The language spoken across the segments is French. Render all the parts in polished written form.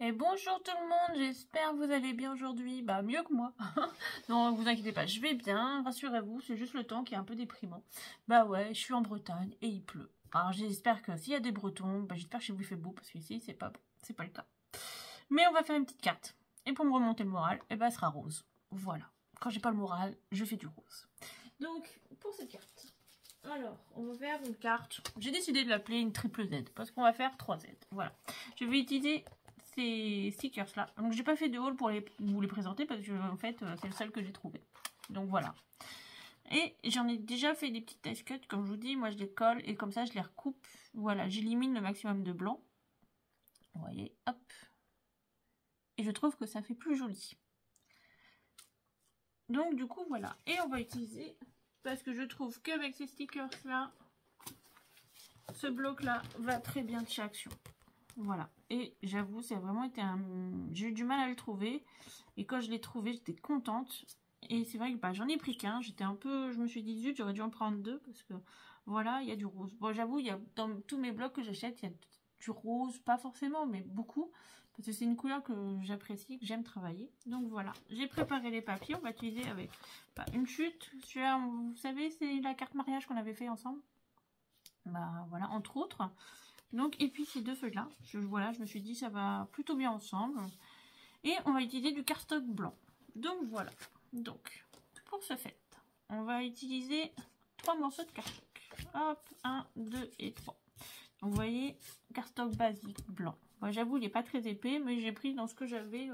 Et bonjour tout le monde, j'espère que vous allez bien aujourd'hui. Bah mieux que moi. Non, vous inquiétez pas, je vais bien, rassurez-vous, c'est juste le temps qui est un peu déprimant. Bah ouais, je suis en Bretagne et il pleut. Alors j'espère que s'il y a des Bretons, bah j'espère que chez vous il fait beau parce qu'ici c'est pas le cas. Mais on va faire une petite carte. Et pour me remonter le moral, eh ben, elle sera rose. Voilà. Quand j'ai pas le moral, je fais du rose. Donc, pour cette carte, alors, on va faire une carte. J'ai décidé de l'appeler une triple Z parce qu'on va faire 3 Z. Voilà. Je vais utiliser ces stickers là. Donc, j'ai pas fait de haul pour vous les présenter parce que en fait, c'est le seul que j'ai trouvé. Donc, voilà. Et j'en ai déjà fait des petites test cuts, comme je vous dis. Moi, je les colle et comme ça, je les recoupe. Voilà, j'élimine le maximum de blanc. Vous voyez, hop. Et je trouve que ça fait plus joli. Donc, du coup, voilà. Et on va utiliser, parce que je trouve qu'avec ces stickers là, ce bloc là va très bien de chez Action. Voilà. Et j'avoue, ça a vraiment été un... J'ai eu du mal à le trouver. Et quand je l'ai trouvé, j'étais contente. Et c'est vrai que bah, j'en ai pris qu'un. J'étais un peu... Je me suis dit, zut, j'aurais dû en prendre deux. Parce que, voilà, il y a du rose. Bon, j'avoue, il y a dans tous mes blocs que j'achète, il y a du rose. Pas forcément, mais beaucoup. Parce que c'est une couleur que j'apprécie, que j'aime travailler. Donc, voilà. J'ai préparé les papiers. On va utiliser avec bah, une chute. Vous savez, c'est la carte mariage qu'on avait fait ensemble. Bah, voilà, entre autres. Donc, et puis ces deux feuilles là, voilà, je me suis dit ça va plutôt bien ensemble. Et on va utiliser du cardstock blanc. Donc voilà. Donc, pour ce fait, on va utiliser 3 morceaux de cardstock. Hop, 1, 2 et 3. Donc vous voyez, cardstock basique blanc. Bon, j'avoue, il n'est pas très épais, mais j'ai pris dans ce que j'avais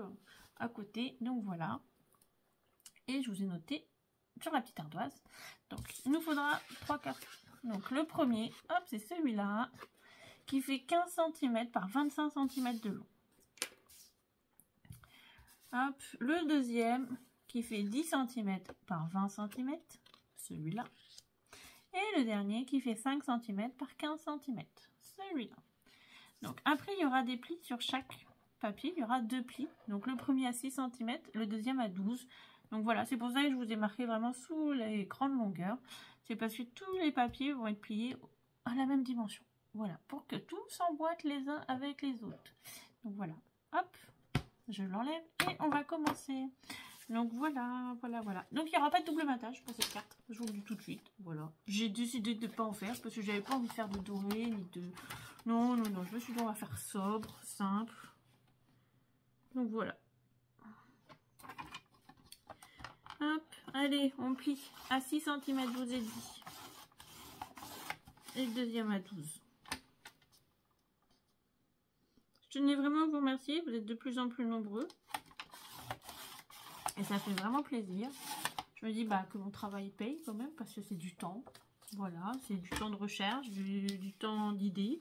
à côté. Donc voilà. Et je vous ai noté sur la petite ardoise. Donc, il nous faudra 3 cartons. Donc le premier, hop, c'est celui-là, qui fait 15 cm par 25 cm de long. Hop, le deuxième qui fait 10 cm par 20 cm, celui-là. Et le dernier qui fait 5 cm par 15 cm, celui-là. Donc après, il y aura des plis sur chaque papier, il y aura 2 plis. Donc le premier à 6 cm, le deuxième à 12. Donc voilà, c'est pour ça que je vous ai marqué vraiment sous les grandes longueurs. C'est parce que tous les papiers vont être pliés à la même dimension. Voilà, pour que tout s'emboîte les uns avec les autres. Donc voilà, hop, je l'enlève et on va commencer. Donc voilà. Donc il n'y aura pas de double matage pour cette carte, je vous le dis tout de suite. Voilà, j'ai décidé de ne pas en faire parce que j'avais pas envie de faire de doré ni de... Non, je me suis dit on va faire sobre, simple. Donc voilà. Hop, allez, on plie à 6 cm, je vous ai dit. Et le deuxième à 12. Je tenais vraiment à vous remercier, vous êtes de plus en plus nombreux. Et ça fait vraiment plaisir. Je me dis bah, que mon travail paye quand même, parce que c'est du temps. Voilà, c'est du temps de recherche, du temps d'idées.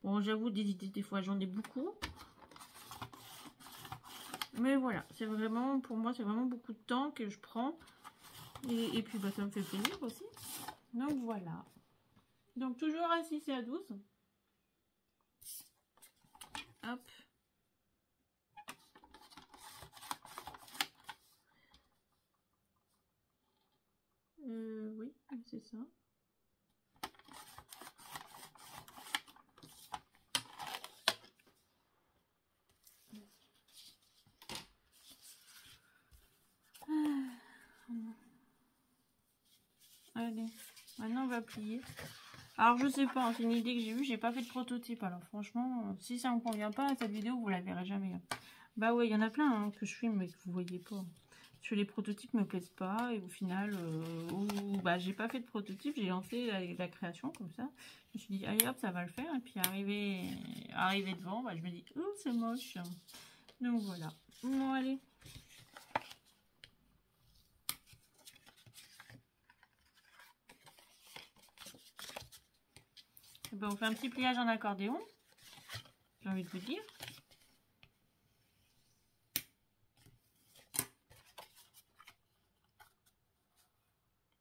Bon, j'avoue, des idées, des fois, j'en ai beaucoup. Mais voilà, c'est vraiment, pour moi, c'est vraiment beaucoup de temps que je prends. Et puis, bah, ça me fait plaisir aussi. Donc, voilà. Donc, toujours à 6 et à 12. Hop. Oui, c'est ça. Allez, maintenant on va plier. Alors je sais pas, c'est une idée que j'ai eue, j'ai pas fait de prototype. Alors franchement, si ça me convient pas, cette vidéo vous la verrez jamais. Bah ouais, il y en a plein hein, que je filme mais que vous voyez pas. Parce que les prototypes me plaisent pas et au final, bah j'ai pas fait de prototype, j'ai lancé la création comme ça. Je me suis dit allez hop ça va le faire et puis arrivé devant, bah je me dis oh c'est moche. Donc voilà. Bon allez. Ben, on fait un petit pliage en accordéon, j'ai envie de vous dire.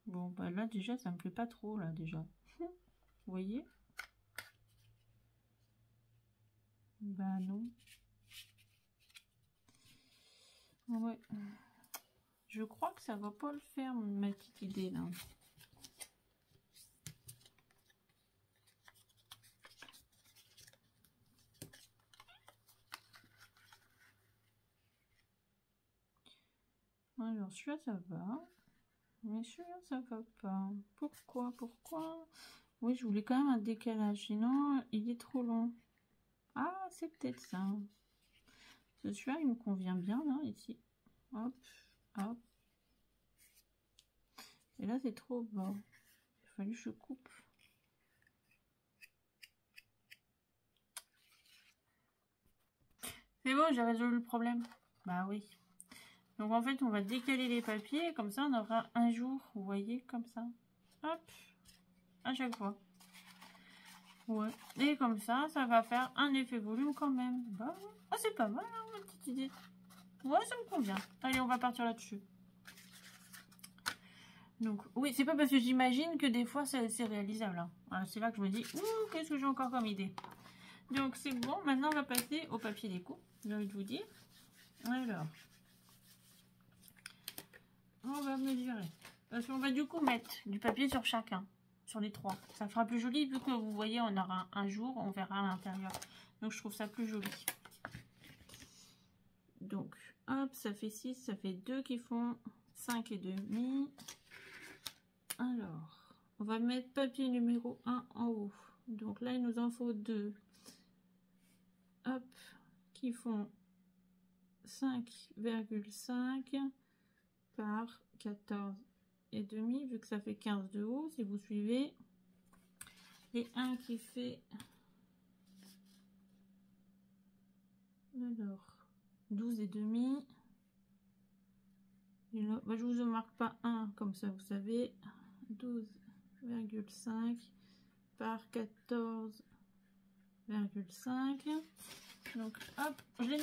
Bon, bah là déjà, ça me plaît pas trop, là déjà. Vous voyez? Bah non. Ouais. Je crois que ça va pas le faire, ma petite idée là. Alors, celui-là, ça va. Mais celui-là, ça va pas. Pourquoi? Oui, je voulais quand même un décalage. Sinon, il est trop long. Ah, c'est peut-être ça. Celui-là, il me convient bien, là, ici. Hop, hop. Et là, c'est trop bas. Il a fallu que je coupe. C'est bon, j'ai résolu le problème. Bah oui. Donc en fait, on va décaler les papiers. Comme ça, on aura un jour, vous voyez, comme ça. Hop, à chaque fois. Ouais. Et comme ça, ça va faire un effet volume quand même. Bah, ah, c'est pas mal, hein, ma petite idée. Ouais, ça me convient. Allez, on va partir là-dessus. Donc, oui, c'est pas parce que j'imagine que des fois, c'est réalisable. Hein. C'est là que je me dis, ouh, qu'est-ce que j'ai encore comme idée. Donc, c'est bon. Maintenant, on va passer au papier déco. J'ai envie de vous dire. Alors, on va mesurer. Parce qu'on va du coup mettre du papier sur chacun. Sur les trois. Ça fera plus joli vu que vous voyez, on aura un jour, on verra à l'intérieur. Donc, je trouve ça plus joli. Donc, hop, ça fait 6, ça fait 2 qui font 5 et demi. Alors, on va mettre papier numéro 1 en haut. Donc là, il nous en faut 2. Hop, qui font 5,5 par 14 et demi, vu que ça fait 15 de haut, si vous suivez. Et un qui fait... Alors, 12 et demi. Et là, bah, je vous en marque pas un, comme ça, vous savez. 12,5 par 14,5. Donc hop, je les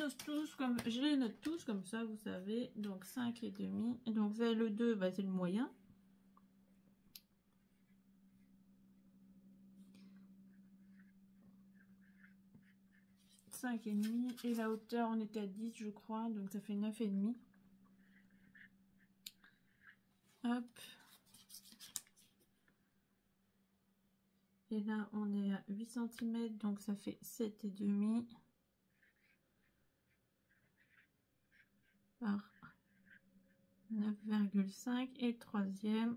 note tous comme ça, vous savez. Donc 5 et demi. Et donc vers le 2, bah, c'est le moyen. Et demi. Et la hauteur, on était à 10, je crois. Donc ça fait 9 et demi. Hop. Et là, on est à 8 cm, donc ça fait 7 et demi par 9,5 et le troisième.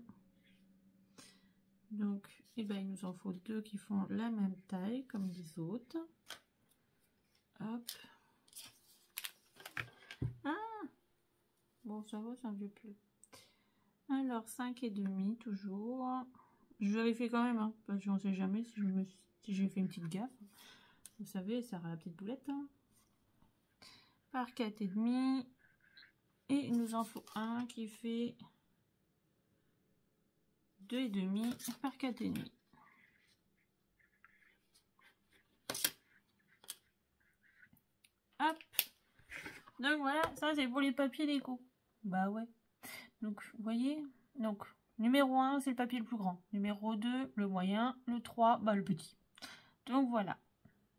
Donc, eh ben, il nous en faut 2 qui font la même taille comme les autres. Hop. Ah! Bon, ça va, c'est un vieux plus. Alors, 5 et demi, toujours. Je vérifie quand même, hein, parce que j'en sais jamais si j'ai fait une petite gaffe. Vous savez, ça aura la petite boulette. Hein. Par 4 et demi. Et il nous en faut un qui fait 2 et demi par 4 et demi. Hop. Donc voilà, ça c'est pour les papiers déco. Bah ouais. Donc, vous voyez, donc numéro 1, c'est le papier le plus grand. Numéro 2, le moyen. Le 3, bah, le petit. Donc, voilà.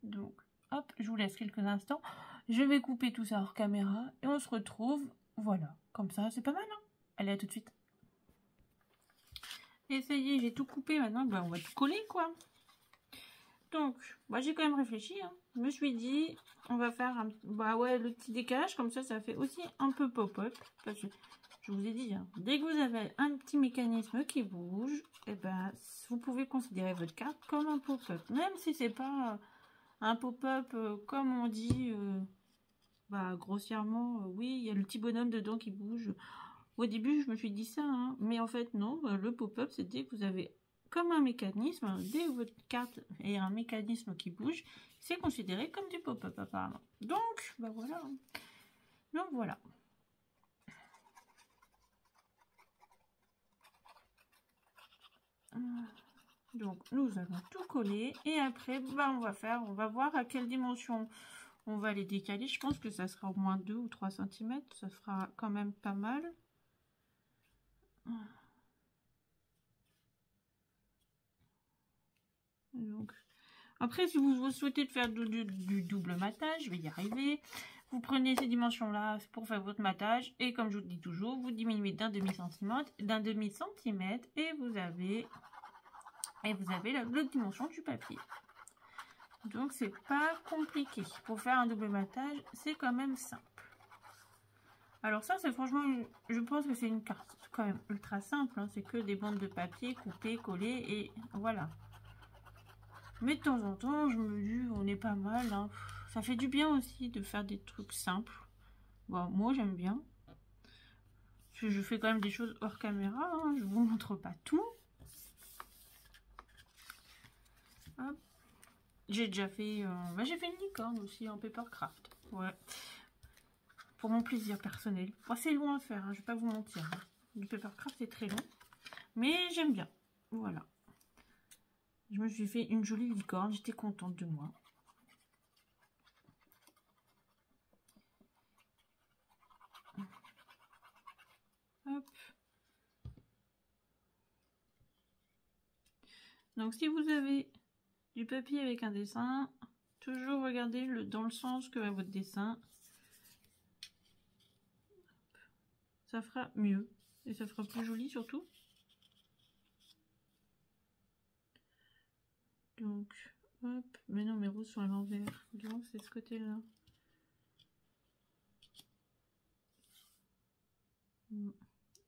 Donc, hop, je vous laisse quelques instants. Je vais couper tout ça hors caméra. Et on se retrouve, voilà. Comme ça, c'est pas mal, hein. Allez, à tout de suite. Et ça y est, j'ai tout coupé. Maintenant, bah, on va tout coller, quoi. Donc, bah, j'ai quand même réfléchi. Hein. Je me suis dit, on va faire un, bah ouais, le petit décalage. Comme ça fait aussi un peu pop-up. Parce que... je vous ai dit, hein, dès que vous avez un petit mécanisme qui bouge, et ben, vous pouvez considérer votre carte comme un pop-up. Même si c'est pas un pop-up comme on dit, bah, grossièrement, oui, il y a le petit bonhomme dedans qui bouge. Au début, je me suis dit ça, hein, mais en fait, non. Le pop-up, c'est dès que vous avez comme un mécanisme, dès que votre carte est un mécanisme qui bouge, c'est considéré comme du pop-up apparemment. Donc, bah voilà. Donc voilà. Donc nous allons tout coller et après bah, on va voir à quelle dimension on va les décaler. Je pense que ça sera au moins 2 ou 3 cm, ça fera quand même pas mal. Donc après, si vous souhaitez faire du double matage, je vais y arriver. Vous prenez ces dimensions là pour faire votre matage et comme je vous dis toujours, vous diminuez d'un demi-centimètre et vous avez la dimension du papier. Donc c'est pas compliqué. Pour faire un double matage, c'est quand même simple. Alors ça, c'est franchement, je pense que c'est une carte quand même ultra simple. Hein. C'est que des bandes de papier coupées, collées et voilà. Mais de temps en temps, je me dis, on est pas mal. Hein. Ça fait du bien aussi de faire des trucs simples. Bon, moi, j'aime bien. Je fais quand même des choses hors caméra. Hein. Je vous montre pas tout. Hop. J'ai déjà fait... j'ai fait une licorne aussi en papercraft. Ouais. Pour mon plaisir personnel. Bon, c'est long à faire, hein, je vais pas vous mentir. Hein. Du papercraft, c'est très long. Mais j'aime bien. Voilà. Je me suis fait une jolie licorne. J'étais contente de moi. Hop. Donc, si vous avez du papier avec un dessin, toujours regardez dans le sens que va votre dessin. Ça fera mieux. Et ça fera plus joli surtout. Donc, hop. Mais non, mes roses sont à l'envers. Donc, c'est ce côté-là.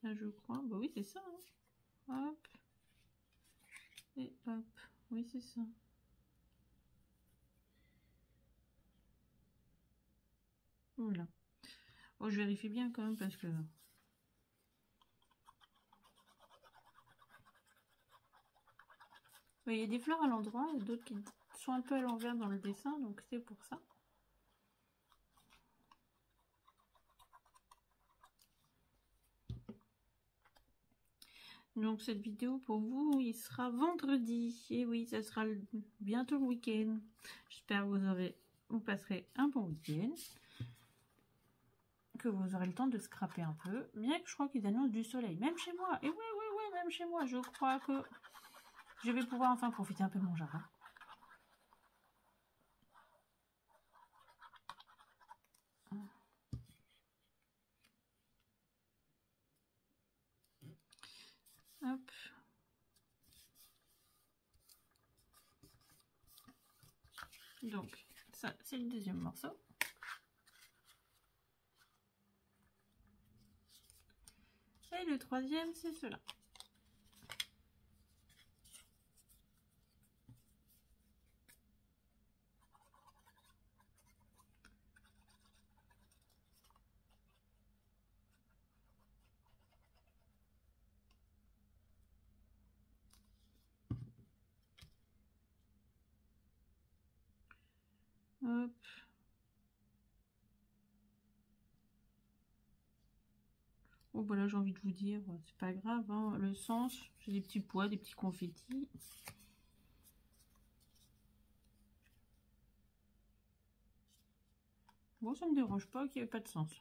Là, je crois. Bah oui, c'est ça. Hein. Hop. Et hop. Oui, c'est ça. Voilà. Oh, je vérifie bien quand même parce que... Oui, il y a des fleurs à l'endroit et d'autres qui sont un peu à l'envers dans le dessin, donc c'est pour ça. Donc cette vidéo pour vous, il sera vendredi. Et oui, ça sera bientôt le week-end. J'espère que vous passerez un bon week-end. Que vous aurez le temps de scraper un peu. Bien que je crois qu'ils annoncent du soleil, même chez moi. Et oui, même chez moi, je crois que je vais pouvoir enfin profiter un peu de mon jardin. Hop. Donc, ça, c'est le deuxième morceau. Et le troisième, c'est cela. Hop. Oh, voilà, j'ai envie de vous dire, c'est pas grave, hein, le sens, j'ai des petits pois, des petits confettis. Bon, ça me dérange pas qu'il n'y ait pas de sens.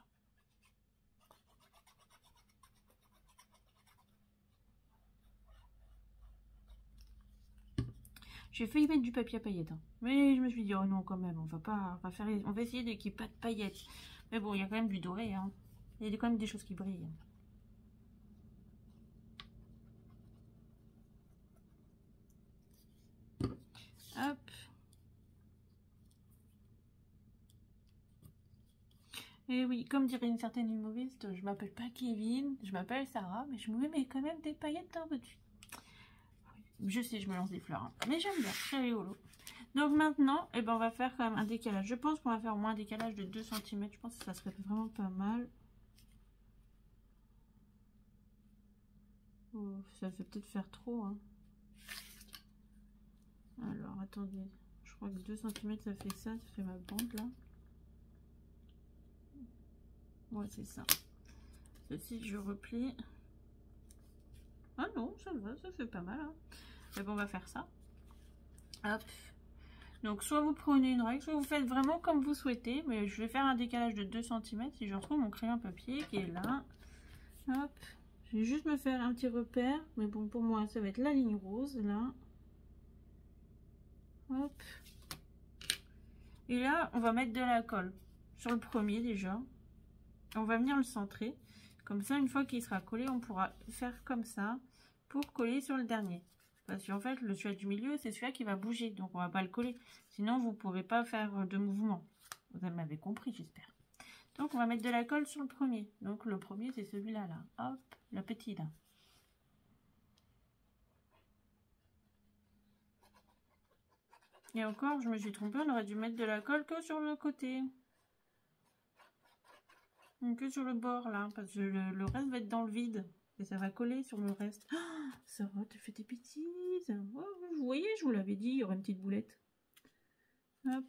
J'ai failli mettre du papier à paillettes, hein. Mais je me suis dit, oh non, quand même, on va essayer qu'il n'y ait pas de paillettes. Mais bon, il y a quand même du doré, hein. Il y a quand même des choses qui brillent. Hop. Et oui, comme dirait une certaine humoriste, je m'appelle pas Kevin, je m'appelle Sarah, mais je me mets quand même des paillettes dans votre vie. Je sais, je me lance des fleurs, hein. Mais j'aime bien, c'est rigolo. Donc maintenant, eh ben, on va faire quand même un décalage. Je pense qu'on va faire au moins un décalage de 2 cm. Je pense que ça serait vraiment pas mal. Oh, ça fait peut-être faire trop. Hein. Alors, attendez. Je crois que 2 cm, ça fait ma bande là. Ouais, c'est ça. Ceci, je replie. Ah non, ça va, ça fait pas mal. Hein. Mais bon, on va faire ça. Hop. Donc, soit vous prenez une règle, soit vous faites vraiment comme vous souhaitez. Mais je vais faire un décalage de 2 cm si je retrouve mon crayon papier qui est là. Hop. Je vais juste me faire un petit repère. Mais bon, pour moi, ça va être la ligne rose, là. Hop. Et là, on va mettre de la colle sur le premier déjà. On va venir le centrer. Comme ça, une fois qu'il sera collé, on pourra faire comme ça pour coller sur le dernier. Parce qu'en fait, celui du milieu, c'est celui-là qui va bouger. Donc, on va pas le coller. Sinon, vous ne pourrez pas faire de mouvement. Vous m'avez compris, j'espère. Donc on va mettre de la colle sur le premier. Donc le premier c'est celui-là, là. Hop, le petit là. Et encore, je me suis trompée, on aurait dû mettre de la colle que sur le côté. Que sur le bord là, parce que le reste va être dans le vide. Et ça va coller sur le reste. Oh, Sarah, tu fais des bêtises. Oh, vous voyez, je vous l'avais dit, il y aurait une petite boulette. Hop.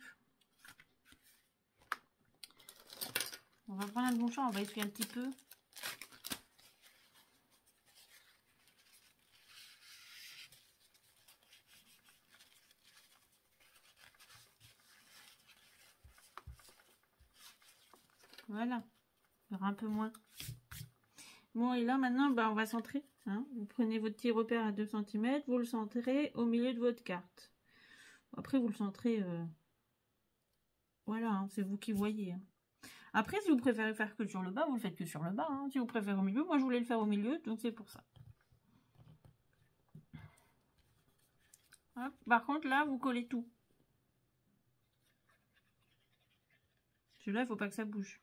On va prendre un bon champ, on va essuyer un petit peu. Voilà, il y aura un peu moins. Bon, et là maintenant, bah, on va centrer. Hein. Vous prenez votre petit repère à 2 cm, vous le centrez au milieu de votre carte. Après, vous le centrez... Voilà, hein, c'est vous qui voyez. Hein. Après, si vous préférez faire que sur le bas, vous le faites que sur le bas. Hein. Si vous préférez au milieu, moi je voulais le faire au milieu, donc c'est pour ça. Hop. Par contre, là, vous collez tout. Celui-là, il ne faut pas que ça bouge.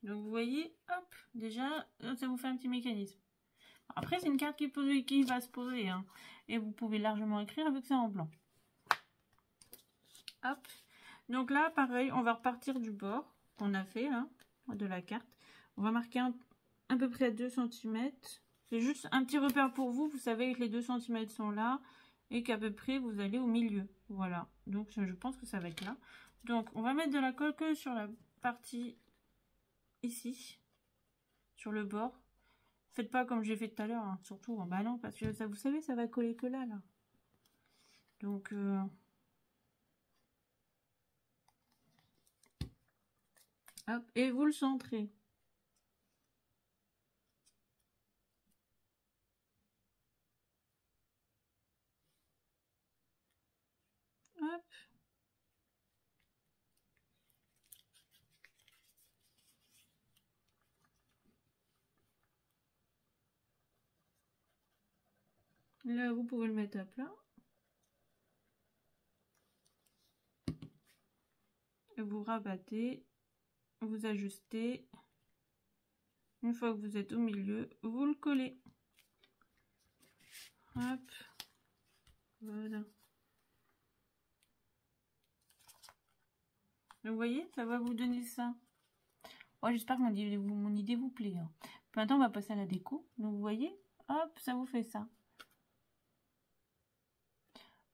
Donc vous voyez, hop, déjà, ça vous fait un petit mécanisme. Après, c'est une carte qui va se poser. Hein, et vous pouvez largement écrire avec ça en blanc. Hop. Donc là, pareil, on va repartir du bord qu'on a fait, là, de la carte. On va marquer à peu près à 2 cm. C'est juste un petit repère pour vous. Vous savez que les 2 cm sont là et qu'à peu près, vous allez au milieu. Voilà. Donc, je pense que ça va être là. Donc, on va mettre de la colle que sur la partie ici, sur le bord. Faites pas comme j'ai fait tout à l'heure, hein, surtout en ballon, parce que ça, vous savez, ça va coller que là. Donc, hop, et vous le centrez. Hop. Là, vous pouvez le mettre à plat. Et vous rabattez, vous ajustez. Une fois que vous êtes au milieu, vous le collez. Hop. Voilà. Vous voyez, ça va vous donner ça. Oh, j'espère que mon idée vous plaît. Hein. Maintenant, on va passer à la déco. Donc, vous voyez, hop, ça vous fait ça.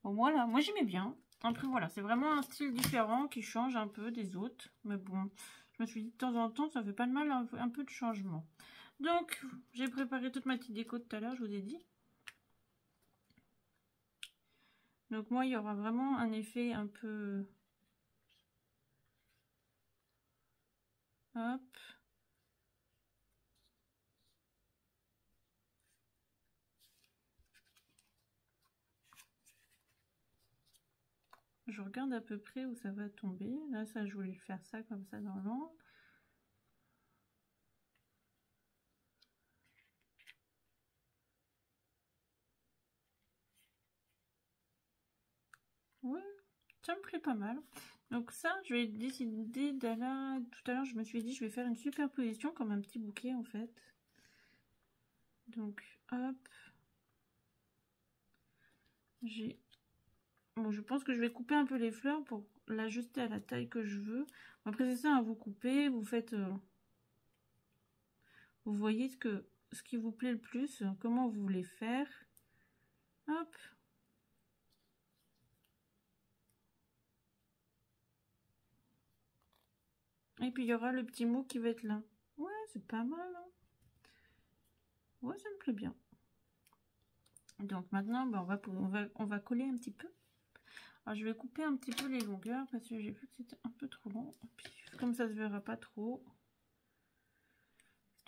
Bon, voilà, moi j'aimais bien. Après, voilà, c'est vraiment un style différent qui change un peu des autres. Mais bon, je me suis dit de temps en temps, ça fait pas de mal un peu de changement. Donc, j'ai préparé toute ma petite déco tout à l'heure, je vous ai dit. Donc, moi, il y aura vraiment un effet un peu... Hop. Je regarde à peu près où ça va tomber. Là, ça, je voulais faire ça comme ça dans l'angle. Oui, ça me plaît pas mal. Donc ça, je vais décider d'aller... Tout à l'heure, je me suis dit, je vais faire une superposition comme un petit bouquet, en fait. Donc, hop. J'ai... Bon, je pense que je vais couper un peu les fleurs pour l'ajuster à la taille que je veux. Après, c'est ça, hein, vous coupez, vous faites... Vous voyez ce qui vous plaît le plus, comment vous voulez faire. Hop. Et puis, il y aura le petit mot qui va être là. Ouais, c'est pas mal. Hein. Ouais, ça me plaît bien. Donc, maintenant, ben, on va coller un petit peu. Alors, je vais couper un petit peu les longueurs parce que j'ai vu que c'était un peu trop long. Et puis, comme ça se verra pas trop.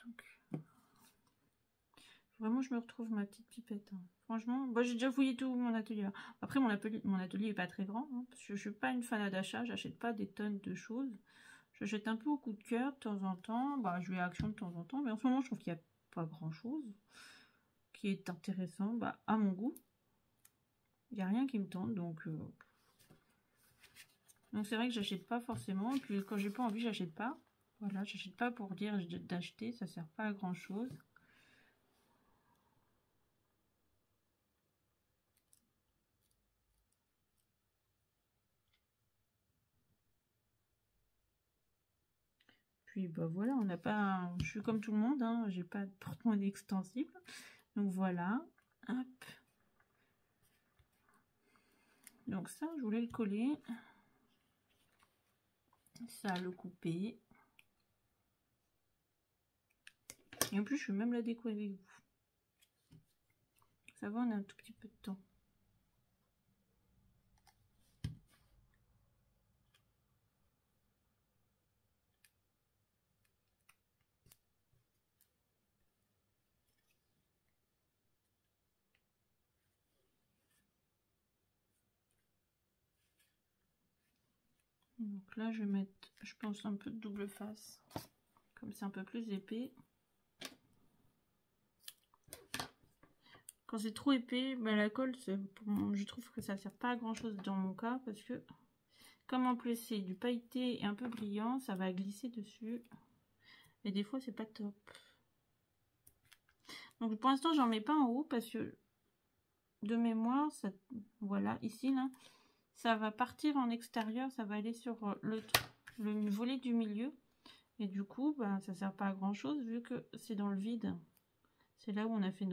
Donc, Vraiment, je me retrouve ma petite pipette. Hein. Franchement, bah, j'ai déjà fouillé tout mon atelier. Après, mon atelier est pas très grand. Hein, parce que je suis pas une fan d'achat. J'achète pas des tonnes de choses. J'achète un peu au coup de cœur de temps en temps. Bah, je vais à Action de temps en temps. Mais en ce moment, je trouve qu'il n'y a pas grand-chose qui est intéressant à mon goût. Il n'y a rien qui me tente. Donc c'est vrai que j'achète pas forcément. Et puis, quand j'ai pas envie, j'achète pas. Voilà, j'achète pas pour dire d'acheter. Ça sert pas à grand-chose. Puis bah voilà, on n'a pas. Je suis comme tout le monde, hein, j'ai pas de porte-monnaie extensible. Donc voilà. Hop. Donc ça, je voulais le coller. Ça, le couper. Et en plus, je fais même la déco avec vous. Ça va, on a un tout petit peu de temps. Donc là, je vais mettre, je pense, un peu de double face. Comme c'est un peu plus épais. Quand c'est trop épais, bah, la colle, je trouve que ça sert pas à grand chose dans mon cas. Parce que, comme en plus c'est du pailleté et un peu brillant, ça va glisser dessus. Et des fois, c'est pas top. Donc pour l'instant, j'en mets pas en haut parce que de mémoire, ça, voilà, ici, là, ça va partir en extérieur, ça va aller sur le volet du milieu. Et du coup, bah, ça sert pas à grand chose vu que c'est dans le vide. C'est là où on a fait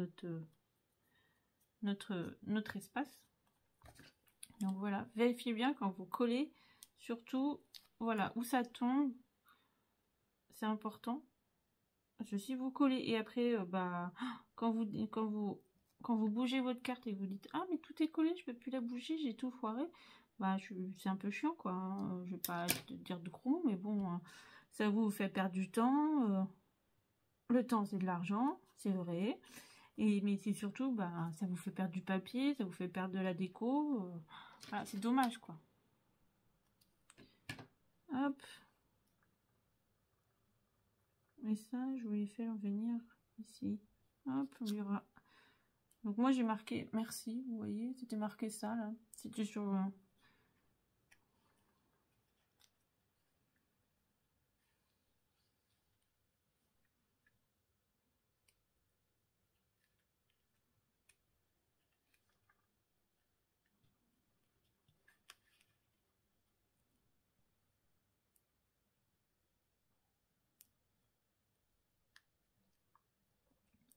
notre espace. Donc voilà, vérifiez bien quand vous collez, surtout, voilà, où ça tombe, c'est important. Parce que si vous collez et après, bah, quand vous bougez votre carte et vous dites ah mais tout est collé, je peux plus la bouger, j'ai tout foiré, bah c'est un peu chiant quoi. Hein. Je vais pas te dire de gros mots, mais bon, ça vous fait perdre du temps. Le temps c'est de l'argent, c'est vrai. Mais c'est surtout, bah, ça vous fait perdre du papier, ça vous fait perdre de la déco. Voilà, c'est dommage quoi. Hop. Et ça, je voulais faire venir ici. Hop, on verra. Donc moi j'ai marqué merci, vous voyez, c'était marqué ça là. C'était sur...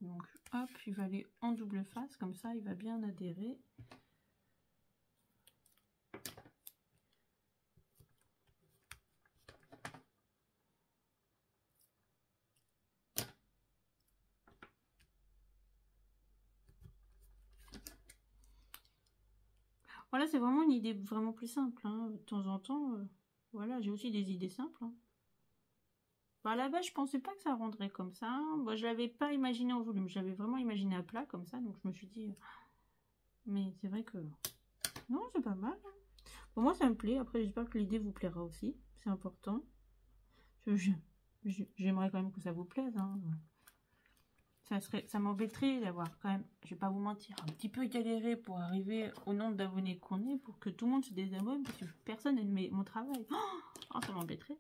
Donc hop, il va aller en double face, comme ça il va bien adhérer. Voilà, c'est vraiment une idée vraiment plus simple. Hein. De temps en temps, voilà, j'ai aussi des idées simples. Hein. Bah, à la base, je pensais pas que ça rendrait comme ça. Bah, je l'avais pas imaginé en volume, j'avais vraiment imaginé à plat comme ça, donc je me suis dit... Mais c'est vrai que... Non, c'est pas mal. Hein. Pour moi, ça me plaît. Après, j'espère que l'idée vous plaira aussi. C'est important. J'aimerais quand même que ça vous plaise. Hein. Ça m'embêterait d'avoir quand même, je vais pas vous mentir, un petit peu galéré pour arriver au nombre d'abonnés qu'on est, pour que tout le monde se désabonne, parce que personne n'aime mon travail. Oh, ça m'embêterait.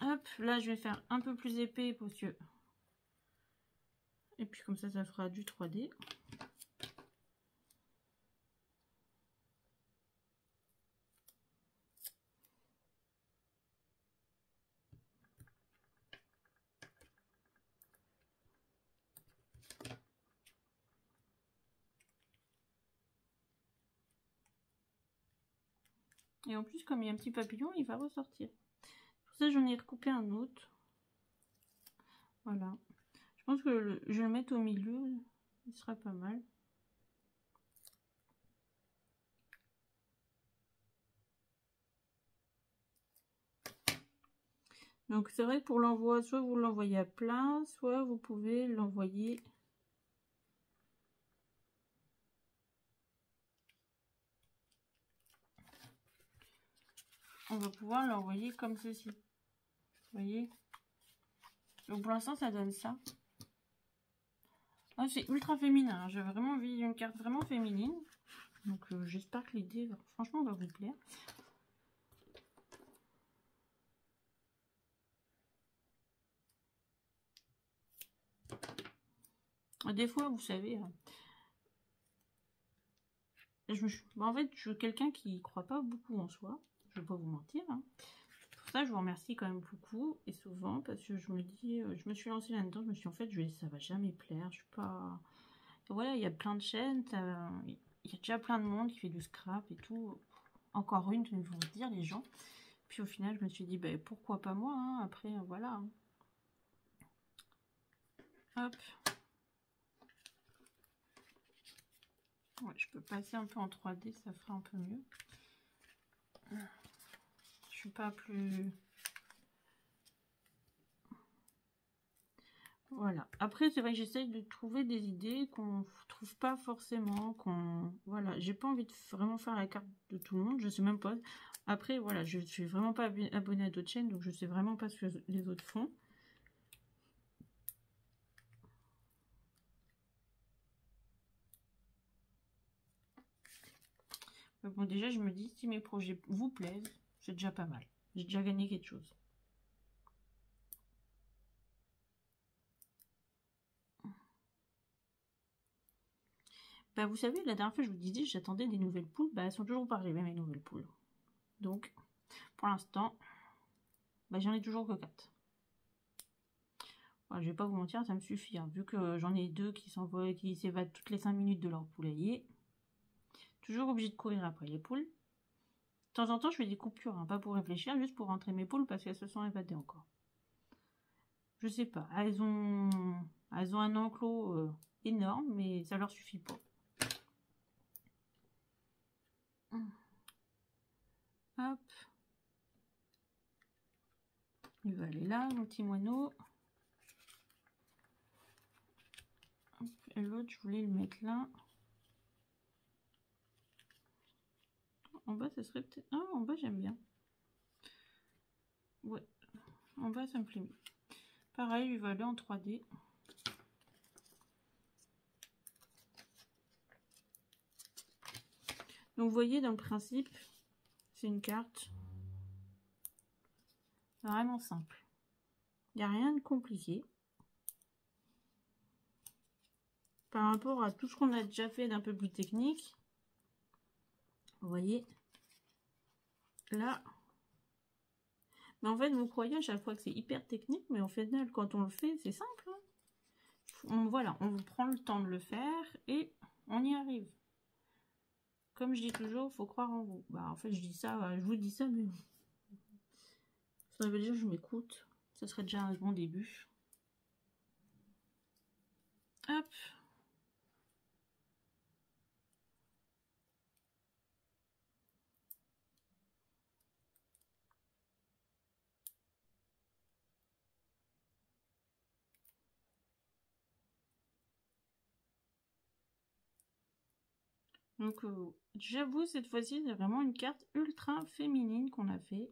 Hop, là je vais faire un peu plus épais parce que... Et puis comme ça fera du 3D. Et en plus, comme il y a un petit papillon, il va ressortir. Pour ça, j'en ai recoupé un autre. Voilà. Je pense que je vais le mettre au milieu. Il sera pas mal. Donc c'est vrai que pour l'envoi, soit vous l'envoyez à plein, soit vous pouvez l'envoyer on va pouvoir l'envoyer comme ceci. Vous voyez? Donc pour l'instant ça donne ça. Oh, c'est ultra féminin, j'ai vraiment envie d'une carte vraiment féminine. Donc j'espère que l'idée franchement va vous plaire. Des fois vous savez, en fait je suis quelqu'un qui croit pas beaucoup en soi, je vais pas vous mentir. Pour ça je vous remercie quand même beaucoup et souvent parce que je me dis, je me suis lancée là-dedans, je me suis dit, en fait ça va jamais plaire, je suis pas... Voilà, il y a plein de chaînes, il y a déjà plein de monde qui fait du scrap et tout. Encore une, ils vont se dire les gens. Puis au final, je me suis dit, ben, pourquoi pas moi, hein. Après, voilà. Hop. Ouais, je peux passer un peu en 3D, ça fera un peu mieux. Je suis pas plus... Voilà. Après, c'est vrai que j'essaye de trouver des idées qu'on trouve pas forcément, qu'on... Voilà, j'ai pas envie de vraiment faire la carte de tout le monde, je sais même pas. Après, voilà, je suis vraiment pas abonnée à d'autres chaînes, donc je sais vraiment pas ce que les autres font. Mais bon, déjà, je me dis, si mes projets vous plaisent, c'est déjà pas mal. J'ai déjà gagné quelque chose. Bah, vous savez, la dernière fois, je vous disais, j'attendais des nouvelles poules. Bah, elles sont toujours pas arrivées, mes nouvelles poules. Donc, pour l'instant, bah, j'en ai toujours que 4. Voilà, je vais pas vous mentir, ça me suffit. Hein, vu que j'en ai 2 qui s'envoient, qui s'évadent toutes les 5 minutes de leur poulailler. Toujours obligé de courir après les poules. De temps en temps, je fais des coupures, hein, pas pour réfléchir, juste pour rentrer mes poules parce qu'elles se sont évadées encore. Je sais pas, elles ont un enclos énorme, mais ça leur suffit pas. Hop. Il va aller là, mon petit moineau. Et l'autre, je voulais le mettre là. En bas, ça serait peut-être... Ah, en bas, j'aime bien. Ouais. En bas, ça me plaît mieux. Pareil, il va aller en 3D. Donc, vous voyez, dans le principe, c'est une carte vraiment simple. Il n'y a rien de compliqué. Par rapport à tout ce qu'on a déjà fait d'un peu plus technique. Vous voyez, là... Mais en fait, vous croyez à chaque fois que c'est hyper technique, mais en fait, quand on le fait, c'est simple. Hein. Voilà, on prend le temps de le faire et on y arrive. Comme je dis toujours, il faut croire en vous. Bah, en fait, je dis ça, je vous dis ça, mais ça veut dire que je m'écoute. Ça serait déjà un bon début. Hop. Donc, j'avoue, cette fois-ci, c'est vraiment une carte ultra féminine qu'on a fait.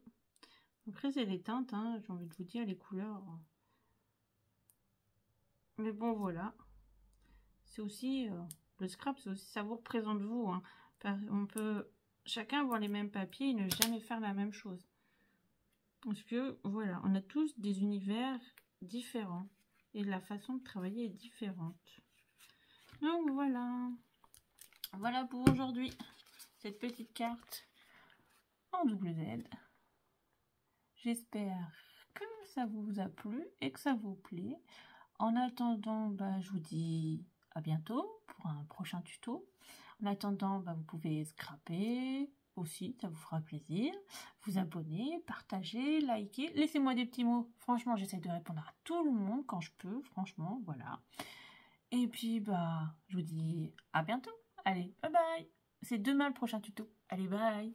Après, c'est les teintes, hein, j'ai envie de vous dire, les couleurs. Mais bon, voilà. C'est aussi, le scrap, c'est aussi, ça vous représente vous. Hein. On peut chacun avoir les mêmes papiers et ne jamais faire la même chose. Parce que, voilà, on a tous des univers différents. Et la façon de travailler est différente. Donc, voilà. Voilà pour aujourd'hui. Cette petite carte en WZ. J'espère que ça vous a plu et que ça vous plaît. En attendant, bah, je vous dis à bientôt pour un prochain tuto. En attendant, bah, vous pouvez scraper aussi, ça vous fera plaisir. Vous abonner, partager, liker. Laissez-moi des petits mots. Franchement, j'essaie de répondre à tout le monde quand je peux. Franchement, voilà. Et puis, bah, je vous dis à bientôt. Allez, bye bye. C'est demain le prochain tuto. Allez, bye.